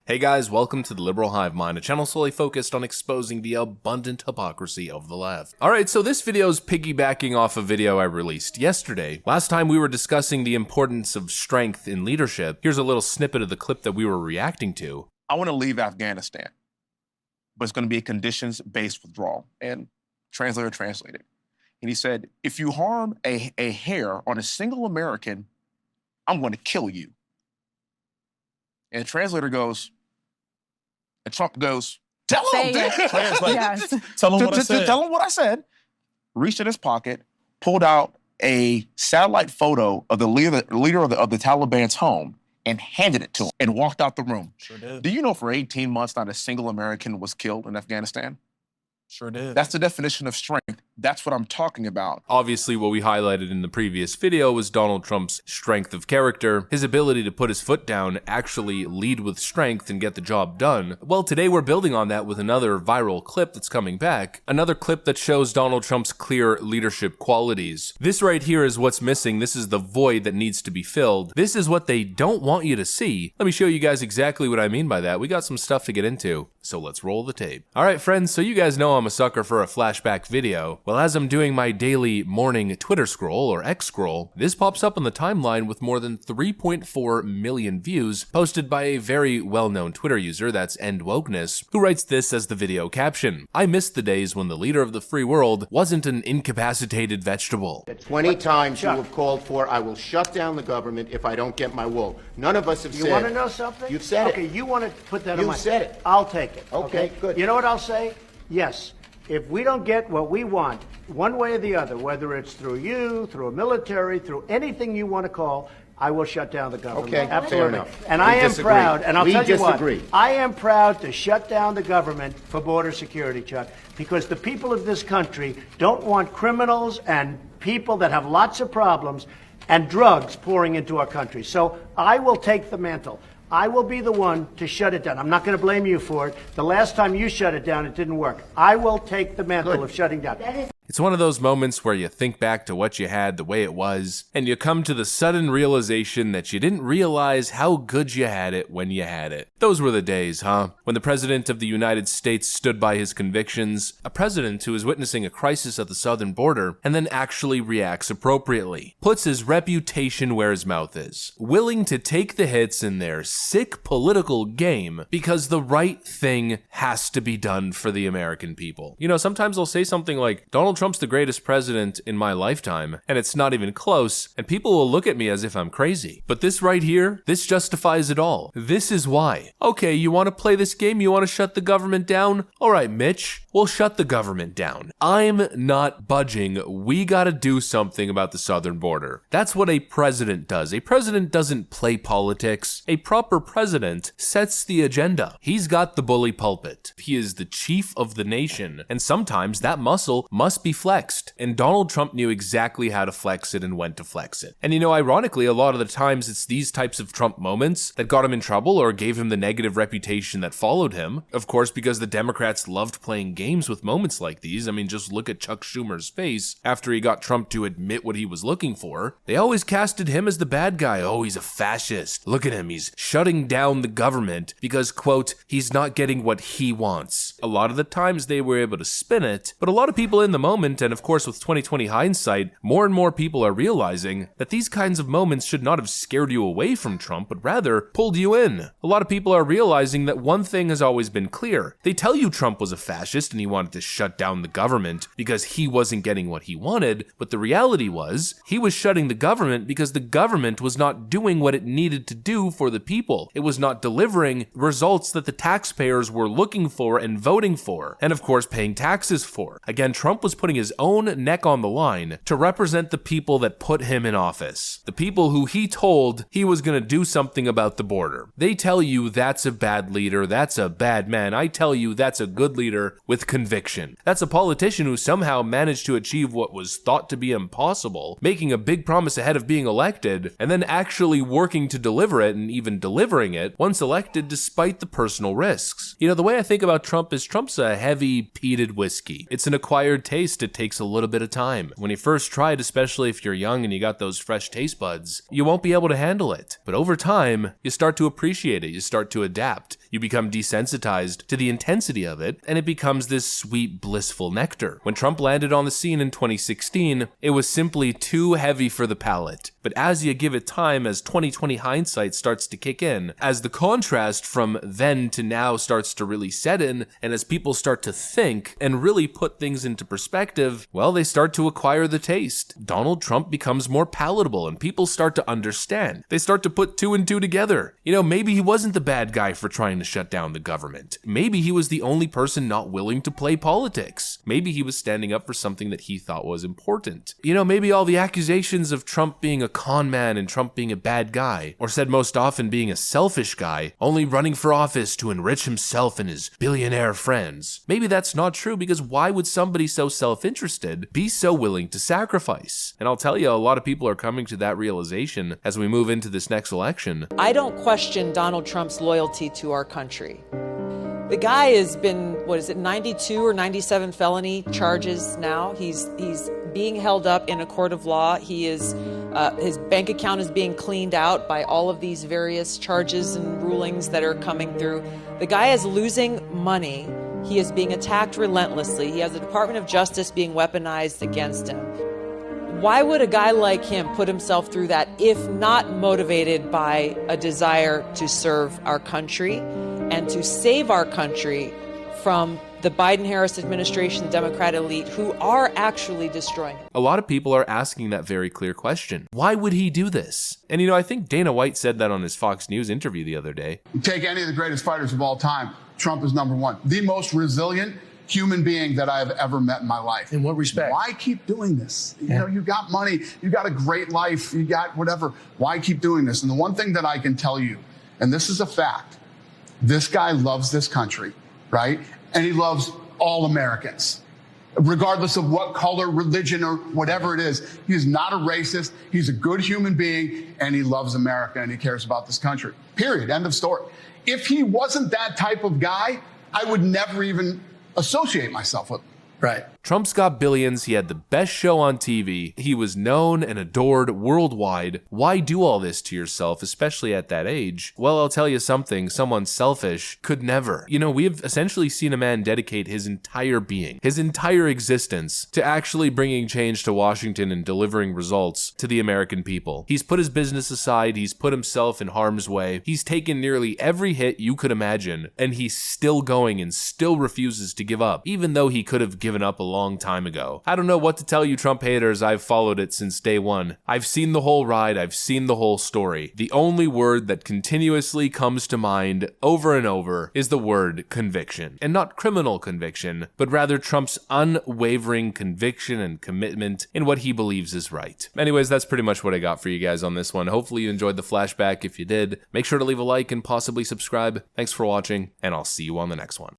Hey guys, welcome to the Liberal Hive Mind, a channel solely focused on exposing the abundant hypocrisy of the left. Alright, so this video is piggybacking off a video I released yesterday. Last time we were discussing the importance of strength in leadership. Here's a little snippet of the clip that we were reacting to. I want to leave Afghanistan, but it's going to be a conditions-based withdrawal. And translator translated. And he said, if you harm a hair on a single American, I'm going to kill you. And the translator goes, and Trump goes, tell him. Yes. Tell him what I said. Tell him what I said. Reached in his pocket, pulled out a satellite photo of the leader of the Taliban's home and handed it to him and walked out the room. Sure did. Do you know for 18 months not a single American was killed in Afghanistan? Sure did. That's the definition of strength. That's what I'm talking about. Obviously, what we highlighted in the previous video was Donald Trump's strength of character, his ability to put his foot down, actually lead with strength and get the job done. Well, today we're building on that with another viral clip that's coming back, another clip that shows Donald Trump's clear leadership qualities. This right here is what's missing. This is the void that needs to be filled. This is what they don't want you to see. Let me show you guys exactly what I mean by that. We got some stuff to get into, so let's roll the tape. All right, friends, so you guys know I'm a sucker for a flashback video. Well, as I'm doing my daily morning Twitter scroll, or X scroll, this pops up on the timeline with more than 3.4 million views, posted by a very well-known Twitter user, that's EndWokeness, who writes this as the video caption. I miss the days when the leader of the free world wasn't an incapacitated vegetable. 20 times you have called for, I will shut down the government if I don't get my wool. None of us have said. You want to know something? You've said okay, it. you want to put that on You've my... said it. I'll take it. Okay, good. You know what I'll say? Yes. If we don't get what we want, one way or the other, whether it's through you, through a military, through anything you want to call, I will shut down the government. Okay, absolutely. fair enough. And We I am disagree. proud, and I'll We tell you what, disagree. I am proud to shut down the government for border security, Chuck, because the people of this country don't want criminals and people that have lots of problems and drugs pouring into our country. So I will take the mantle. I will be the one to shut it down. I'm not going to blame you for it. The last time you shut it down, it didn't work. I will take the mantle of shutting down. It's one of those moments where you think back to what you had the way it was, and you come to the sudden realization that you didn't realize how good you had it when you had it. Those were the days, huh? When the President of the United States stood by his convictions, a president who is witnessing a crisis at the southern border, and then actually reacts appropriately, puts his reputation where his mouth is, willing to take the hits in their sick political game because the right thing has to be done for the American people. You know, sometimes they'll say something like, Donald Trump's the greatest president in my lifetime, and it's not even close, and people will look at me as if I'm crazy. But this right here, this justifies it all. This is why. Okay, you want to play this game? You want to shut the government down? All right, Mitch, we'll shut the government down. I'm not budging. We gotta do something about the southern border. That's what a president does. A president doesn't play politics. A proper president sets the agenda. He's got the bully pulpit. He is the chief of the nation, and sometimes that muscle must be flexed. And Donald Trump knew exactly how to flex it and when to flex it. And you know, ironically, a lot of the times it's these types of Trump moments that got him in trouble or gave him the negative reputation that followed him. Of course, because the Democrats loved playing games with moments like these. I mean, just look at Chuck Schumer's face after he got Trump to admit what he was looking for. They always casted him as the bad guy. Oh, he's a fascist. Look at him. He's shutting down the government because, quote, he's not getting what he wants. A lot of the times they were able to spin it, but a lot of people in the moment, and of course with 2020 hindsight, more and more people are realizing that these kinds of moments should not have scared you away from Trump, but rather pulled you in. A lot of people are realizing that one thing has always been clear. They tell you Trump was a fascist and he wanted to shut down the government because he wasn't getting what he wanted, but the reality was he was shutting the government because the government was not doing what it needed to do for the people. It was not delivering results that the taxpayers were looking for and voting for, and of course paying taxes for. Again, Trump was putting his own neck on the line to represent the people that put him in office, the people who he told he was going to do something about the border. They tell you that's a bad leader, that's a bad man. I tell you that's a good leader with conviction. That's a politician who somehow managed to achieve what was thought to be impossible, making a big promise ahead of being elected, and then actually working to deliver it and even delivering it once elected despite the personal risks. You know, the way I think about Trump is Trump's a heavy peated whiskey. It's an acquired taste taste, it takes a little bit of time. When you first try it, especially if you're young and you got those fresh taste buds, you won't be able to handle it. But over time, you start to appreciate it, you start to adapt, you become desensitized to the intensity of it, and it becomes this sweet, blissful nectar. When Trump landed on the scene in 2016, it was simply too heavy for the palate. But as you give it time, as 2020 hindsight starts to kick in, as the contrast from then to now starts to really set in, and as people start to think and really put things into perspective, well, they start to acquire the taste. Donald Trump becomes more palatable and people start to understand. They start to put two and two together. You know, maybe he wasn't the bad guy for trying to shut down the government. Maybe he was the only person not willing to play politics. Maybe he was standing up for something that he thought was important. You know, maybe all the accusations of Trump being a con man and Trump being a bad guy, or said most often being a selfish guy, only running for office to enrich himself and his billionaire friends. Maybe that's not true, because why would somebody so self-interested be so willing to sacrifice? And I'll tell you, a lot of people are coming to that realization as we move into this next election. I don't question Donald Trump's loyalty to our country. The guy has been, 92 or 97 felony charges now. He's being held up in a court of law. He is, his bank account is being cleaned out by all of these various charges and rulings that are coming through. The guy is losing money. He is being attacked relentlessly. He has the Department of Justice being weaponized against him. Why would a guy like him put himself through that if not motivated by a desire to serve our country and to save our country from the Biden-Harris administration, the Democrat elite, who are actually destroying it? A lot of people are asking that very clear question. Why would he do this? And you know, I think Dana White said that on his Fox News interview the other day. Take any of the greatest fighters of all time, Trump is number one. The most resilient human being that I've ever met in my life. In what respect? Why keep doing this? You know, you got money, you got a great life, you got whatever. Why keep doing this? And the one thing that I can tell you, and this is a fact, this guy loves this country, right? And he loves all Americans, regardless of what color, religion, or whatever it is. He's not a racist. He's a good human being, and he loves America, and he cares about this country. Period. End of story. If he wasn't that type of guy, I would never even associate myself with him. Right. Trump's got billions, he had the best show on TV, he was known and adored worldwide. Why do all this to yourself, especially at that age? Well, I'll tell you something, someone selfish could never. You know, we have essentially seen a man dedicate his entire being, his entire existence, to actually bringing change to Washington and delivering results to the American people. He's put his business aside, he's put himself in harm's way, he's taken nearly every hit you could imagine, and he's still going and still refuses to give up, even though he could have given up a long time ago. I don't know what to tell you, Trump haters. I've followed it since day one. I've seen the whole ride. I've seen the whole story. The only word that continuously comes to mind over and over is the word conviction. And not criminal conviction, but rather Trump's unwavering conviction and commitment in what he believes is right. Anyways, that's pretty much what I got for you guys on this one. Hopefully you enjoyed the flashback. If you did, make sure to leave a like and possibly subscribe. Thanks for watching, and I'll see you on the next one.